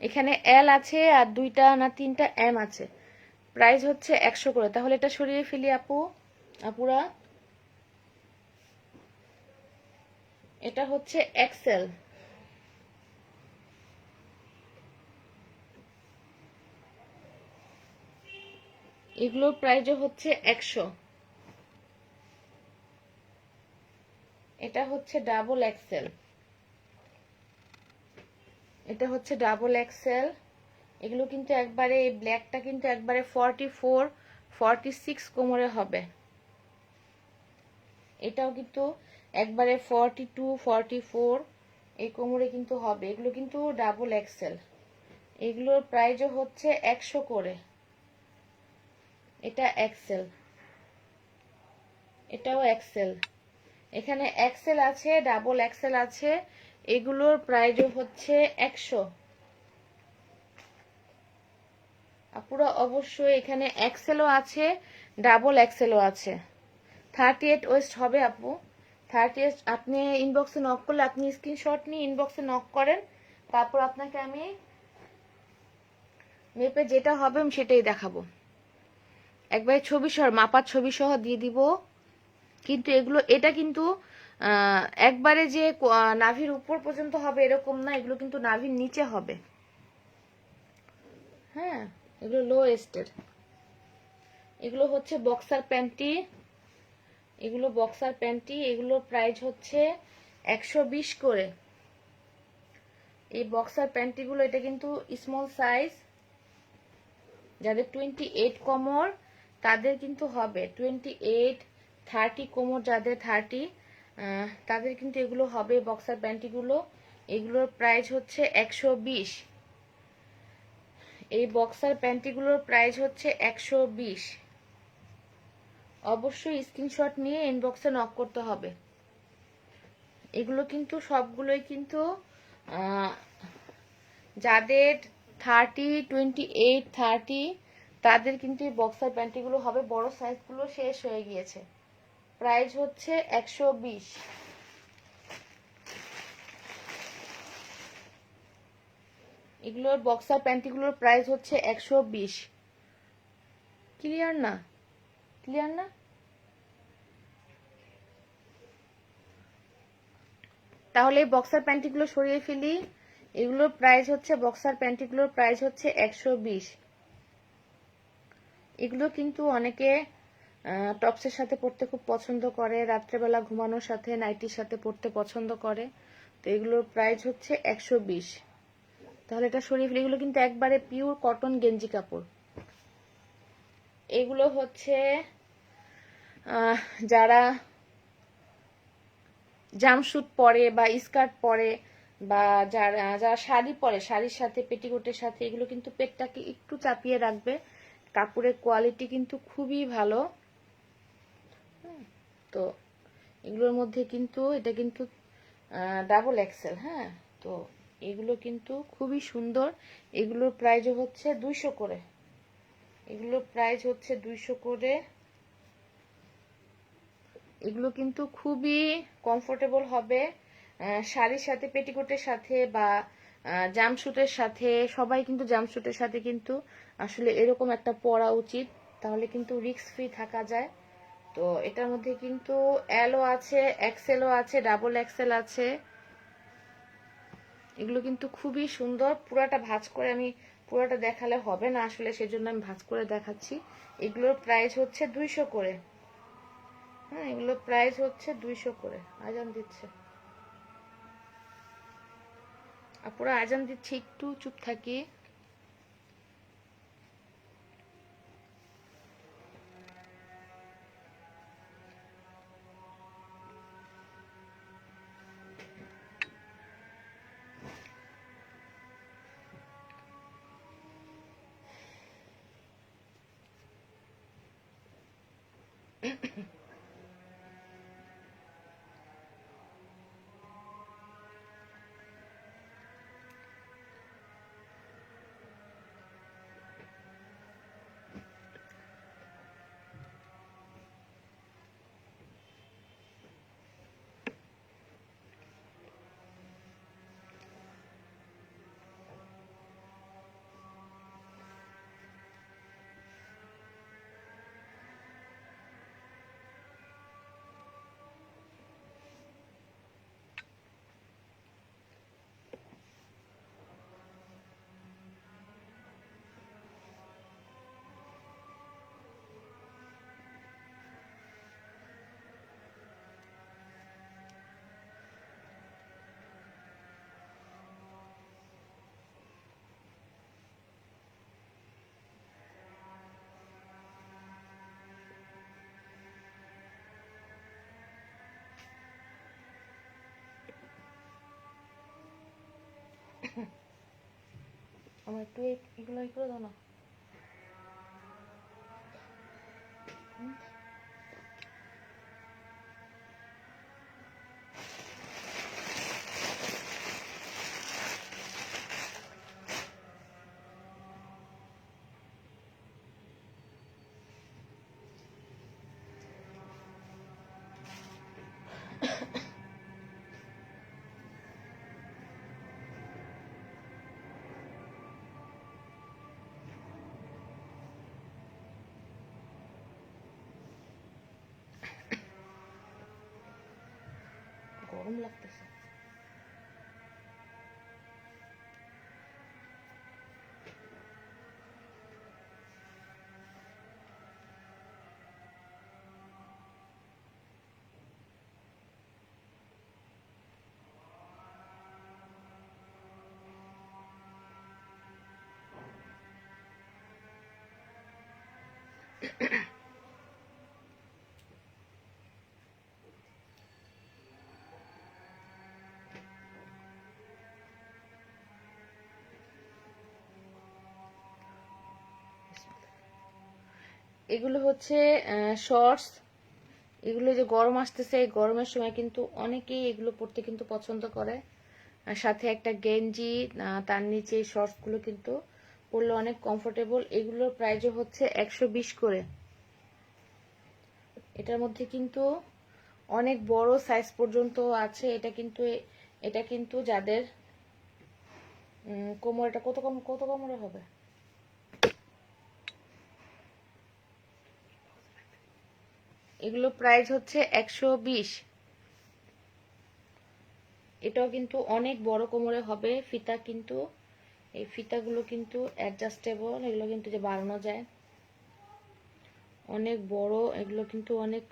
এখানে এল আছে আর 2টা না 3টা এম আছে। প্রাইস হচ্ছে 100 করে। তাহলে এটা সরিয়ে ফেলি আপুরা। এটা হচ্ছে এক্সেল। এগুলোর প্রাইস হচ্ছে 100। এটা হচ্ছে ডাবল এক্সেল। এটা হচ্ছে ডাবল এক্সেল। এগুলো কিন্তু একবারে, এই ব্ল্যাকটা কিন্তু একবারে 44 46 কোমরে হবে। এটাও কিন্তু একবারে 42 44 এই কোমরে কিন্তু হবে। এগুলো কিন্তু ডাবল এক্সেল। এগুলোর প্রাইসও হচ্ছে 100 করে। এটা এক্সেল, এটাও এক্সেল। এখানে এক্সেল আছে, ডাবল এক্সেল আছে। এগুলোর প্রাইসও হচ্ছে 100। আপুরা অবশ্যই এখানে এক্সেলও আছে, ডাবল এক্সেলও আছে। 38 ওয়েস্ট হবে আপু। 38 আপনি ইনবক্সে নক করলে, আপনি স্ক্রিনশট নিয়ে ইনবক্সে নক করেন, তারপর আপনাকে আমি মেপে যেটা হবে আমি সেটাই দেখাবো। একবারে ছবি সহ, মাপার ছবি সহ দিয়ে দিব। কিন্তু এটা কিন্তু একবারে যে নাভির উপর পর্যন্ত হবে এরকম না, এগুলো কিন্তু নাভির নিচে হবে। হ্যাঁ, এগুলো লো ওয়েস্টের। এগুলো হচ্ছে বক্সার প্যান্টি। এগুলো বক্সার প্যান্টি। এগুলোর প্রাইস হচ্ছে 120 করে। এই বক্সার প্যান্টিগুলো, এটা কিন্তু স্মল সাইজ। যাদের 28 কোমর তাদের কিন্তু হবে 28 30 কোমর, যাদের 30 তাদের কিন্তু এগুলো হবে বক্সার প্যান্টিগুলো। এগুলোর প্রাইস হচ্ছে 120। এই বক্সার প্যান্টিগুলোর প্রাইস হচ্ছে 120। অবশ্যই স্ক্রিনশট নিয়ে ইনবক্সে নক করতে হবে। এগুলো কিন্তু সবগুলোই কিন্তু যাদের 30 28 30 তাদের কিন্তু এই বক্সার প্যান্টিগুলো হবে। বড় সাইজগুলো শেষ হয়ে গিয়েছে। প্রাইস হচ্ছে 120। এগুলোর বক্সার প্যান্টিগুলোর প্রাইস হচ্ছে 120। ক্লিয়ার না? ক্লিয়ার না? তাহলে এই বক্সার প্যান্টিগুলো সরিয়ে ফেলি। এগুলোর প্রাইস হচ্ছে, বক্সার প্যান্টিগুলোর প্রাইস হচ্ছে 120। এগুলো কিন্তু অনেকে টপসের সাথে পরতে খুব পছন্দ করে, রাত্রেবেলা ঘুমানোর সাথে নাইটির সাথে পরতে পছন্দ করে। তো এগুলোর প্রাইস হচ্ছে 120। তাহলে এটা সরিয়ে ফেলি। এগুলো কিন্তু একবারে পিওর কটন গেঞ্জি কাপড়। এগুলো হচ্ছে যারা জামশুট পরে বা স্কার্ট পরে, বা যারা শাড়ি পরে, শাড়ির সাথে পেটিকোটের সাথে, এগুলো কিন্তু পেটটাকে একটু চাপিয়ে রাখবে। কাপড়ের কোয়ালিটি কিন্তু খুবই ভালো। তো এগুলোর মধ্যে কিন্তু এটা কিন্তু ডাবল এক্সেল। হ্যাঁ, তো এগুলো কিন্তু খুবই সুন্দর। এগুলোর প্রাইসও হচ্ছে 200 করে। এগুলোর প্রাইস হচ্ছে 200 করে। এগুলো কিন্তু খুবই কমফোর্টেবল হবে শাড়ির সাথে, পেটিকোটের সাথে, বা জামশুটের সাথে। সবাই কিন্তু জামশুটের সাথে কিন্তু আসলে এরকম একটা পরা উচিত, তাহলে কিন্তু রিস্ক ফ্রি থাকা যায়। তো এটার মধ্যে কিন্তু এলও আছে, এক্সেলও আছে, ডাবল এক্সেল আছে। এগুলো কিন্তু খুবই সুন্দর। পুরাটা ভাঁজ করে, আমি পুরাটা দেখালে হবে না আসলে, সেজন্য আমি ভাঁজ করে দেখাচ্ছি। এগুলোর প্রাইস হচ্ছে 200 করে। হ্যাঁ, এগুলোর প্রাইস হচ্ছে 200 করে। আজান দিচ্ছে আপুরা, আজান দিচ্ছে, একটু চুপ থাকি। আমার একটু এগুলো করে দাও না। গরম লাগতেছে। এগুলো হচ্ছে শর্টস। এগুলো যে গরম আসতেছে, এই গরমের সময় কিন্তু অনেকেই এগুলো পরতে কিন্তু পছন্দ করে। আর সাথে একটা গেঞ্জি, তার নিচে শর্টস গুলো কিন্তু পরলে অনেক কমফোর্টেবল। এগুলোর প্রাইসও হচ্ছে 120 করে। এটার মধ্যে কিন্তু অনেক বড় সাইজ পর্যন্ত আছে। এটা কিন্তু যাদের কোমর, এটা কত কোমরে হবে? এগুলো প্রাইস হচ্ছে 120। এটাও কিন্তু অনেক বড় কোমরে হবে। ফিতা কিন্তু, এই ফিতাগুলো কিন্তু অ্যাডজাস্টেবল, এগুলো কিন্তু যে বাড়ানো যায়, অনেক বড়। এগুলো কিন্তু অনেক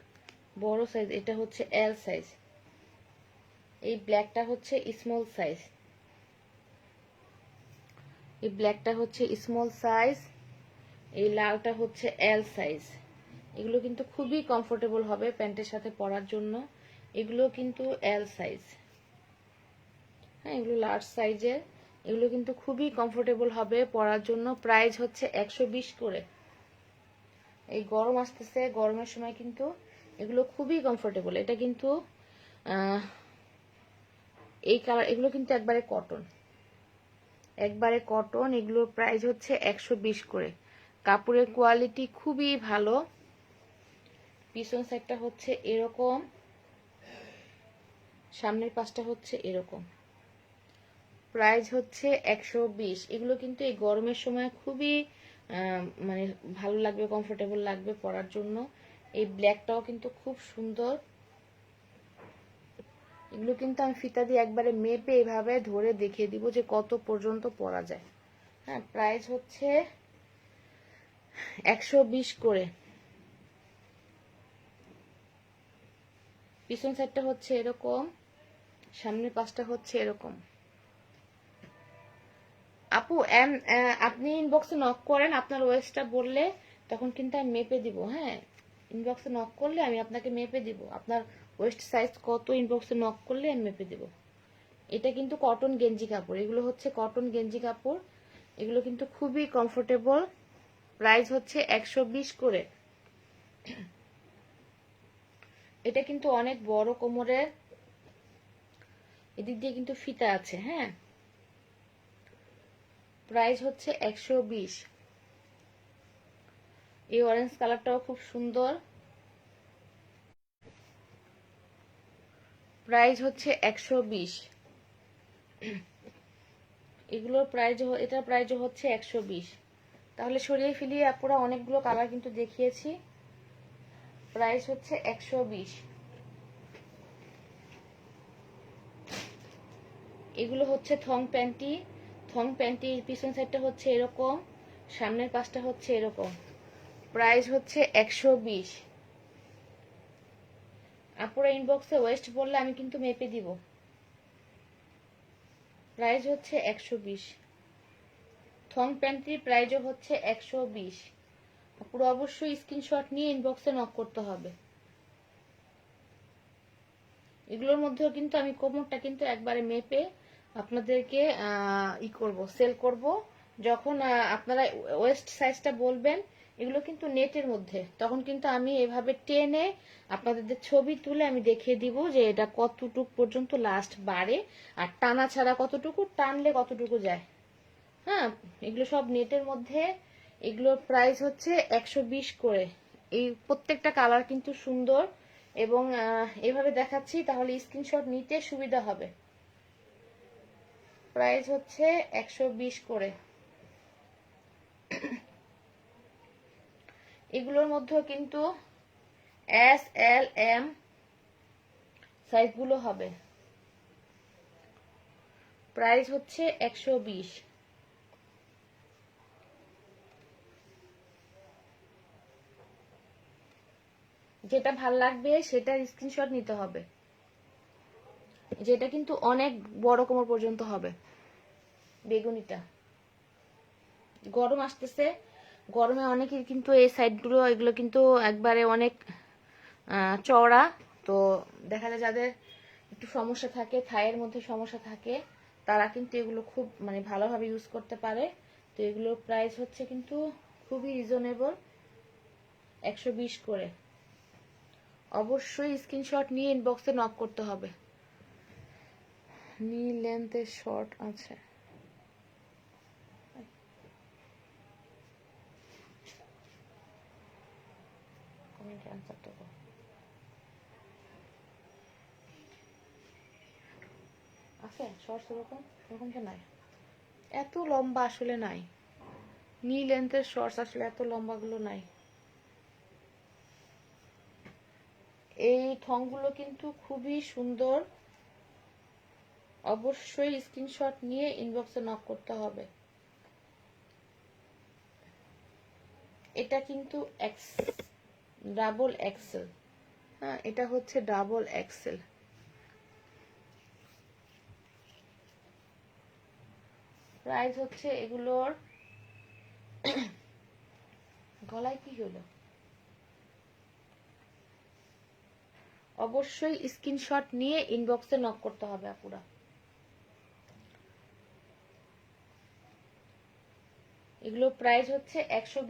বড় সাইজ। এটা হচ্ছে এল সাইজ। এই ব্ল্যাকটা হচ্ছে স্মল সাইজ। এই ব্ল্যাকটা হচ্ছে স্মল সাইজ, এই লালটা হচ্ছে এল সাইজ। এগুলো কিন্তু খুবই কমফোর্টেবল হবে প্যান্টের সাথে পরার জন্য। এগুলো কিন্তু এল সাইজ, হ্যাঁ, এগুলো লার্জ সাইজের। এগুলো কিন্তু খুবই কমফোর্টেবল হবে পরার জন্য। প্রাইস হচ্ছে 120 করে। এই গরম আসতেছে, গরমের সময় কিন্তু এগুলো খুবই কমফোর্টেবল। এটা কিন্তু এই কালার, এগুলো কিন্তু একবারে কটন, একবারে কটন। এগুলোর প্রাইস হচ্ছে 120 করে। কাপড়ের কোয়ালিটি খুবই ভালো। পিছন সাইডটা হচ্ছে এরকম, সামনের পাশটা হচ্ছে এরকম। প্রাইস হচ্ছে 120। এগুলো কিন্তু এই গরমের সময় খুবই মানে ভালো লাগবে, কমফোর্টেবল লাগবে পরার জন্য। এই ব্ল্যাকটাও কিন্তু খুব সুন্দর। এগুলো কিন্তু আমি ফিতা দিয়ে একবারে মেপে এভাবে ধরে দেখিয়ে দিব যে কত পর্যন্ত পরা যায়। হ্যাঁ, প্রাইস হচ্ছে 120 করে। পিছন সাইডটা হচ্ছে এরকম, সামনের পাশটা হচ্ছে এরকম। আপু আপনি ইনবক্সে নক করেন, আপনার ওয়েস্টটা বললে তখন কিন্তু আমি মেপে দিব। হ্যাঁ, ইনবক্সে নক করলে আমি আপনাকে মেপে দিব। আপনার ওয়েস্ট সাইজ কত ইনবক্সে নক করলে আমি মেপে দিব। এটা কিন্তু কটন গেঞ্জি কাপড়, এগুলো হচ্ছে কটন গেঞ্জি কাপড়। এগুলো কিন্তু খুবই কমফোর্টেবল। প্রাইস হচ্ছে 120 করে। এটা কিন্তু অনেক বড় কোমরের, এদিক দিয়ে কিন্তু ফিতা আছে। হ্যাঁ, প্রাইস হচ্ছে 120। এই অরেঞ্জ কালারটাও খুব সুন্দর। প্রাইস হচ্ছে 120। এগুলোর প্রাইস, এটার প্রাইস হচ্ছে 120। তাহলে সরিয়ে ফেলি, আপুরা অনেকগুলো কালার কিন্তু দেখিয়েছি। প্রাইস হচ্ছে 120। এগুলো হচ্ছে থং প্যান্টি। থং প্যান্টির পিছন সাইডটা হচ্ছে এরকম, সামনের পাশটা হচ্ছে এরকম। প্রাইস হচ্ছে 120। আপুরা ইনবক্সে ওয়েস্ট বললে আমি কিন্তু মেপে দিব। প্রাইস হচ্ছে 120। থং প্যান্টির প্রাইসও হচ্ছে 120। আপুরা অবশ্যই স্ক্রিনশট নিয়ে ইনবক্সে নক করতে হবে। এগুলোর মধ্যেও কিন্তু আমি কোমরটা কিন্তু একবারে মেপে আপনাদেরকে করব, সেল করব। যখন আপনারা ওয়েস্ট সাইজটা বলবেন, এগুলো কিন্তু নেটের মধ্যে, তখন কিন্তু আমি এভাবে টেনে আপনাদের ছবি তুলে আমি দেখিয়ে দিব যে এটা কতটুকু পর্যন্ত লাস্ট বাড়ে, আর টানা ছাড়া কতটুকু, টানলে কতটুকু যায়। হ্যাঁ, এগুলো সব নেটের মধ্যে। এগুলোর প্রাইস হচ্ছে 120 করে। এই প্রত্যেকটা কালার কিন্তু সুন্দর, এবং এভাবে দেখাচ্ছি তাহলে স্ক্রিনশট নিতে সুবিধা হবে। প্রাইস হচ্ছে 120 করে। এগুলোর মধ্যে কিন্তু এস এল এম সাইজগুলো হবে। প্রাইস হচ্ছে 120। যেটা ভাল লাগবে সেটার স্ক্রিনশট নিতে হবে। যেটা কিন্তু অনেক বড় কোমর পর্যন্ত হবে। বেগুনিটা গরম আসতেছে, গরমে অনেকের কিন্তু এই সাইডগুলো, এগুলো কিন্তু একবারে অনেক চওড়া। তো দেখা যায় যাদের একটু সমস্যা থাকে, থাইয়ের মধ্যে সমস্যা থাকে, তারা কিন্তু এগুলো খুব মানে ভালোভাবে ইউজ করতে পারে। তো এগুলোর প্রাইস হচ্ছে কিন্তু খুবই রিজনেবল, 120 করে। অবশ্যই স্ক্রিনশট নিয়ে ইনবক্সে নক করতে হবে। নি লেন্থের শর্ট আছে। কমেন্ট অ্যান্সারটা দাও। আছে শর্টস এরকম, এরকমটা নাই, এত লম্বা আসলে নাই। নি লেন্থের শর্টস আসলে এত লম্বাগুলো নাই। এই থংগুলো কিন্তু খুবই সুন্দর। অবশ্যই স্ক্রিনশট নিয়ে ইনবক্সে নক করতে হবে। এটা কিন্তু ডাবল এক্সেল। হ্যাঁ, এটা হচ্ছে ডাবল এক্সেল। প্রাইস হচ্ছে এগুলোর গলায় কি হলো, অবশ্যই স্ক্রিনশট নিয়ে ইনবক্সে নক করতে হবে আপুরা। এগুলো প্রাইস হচ্ছে 120।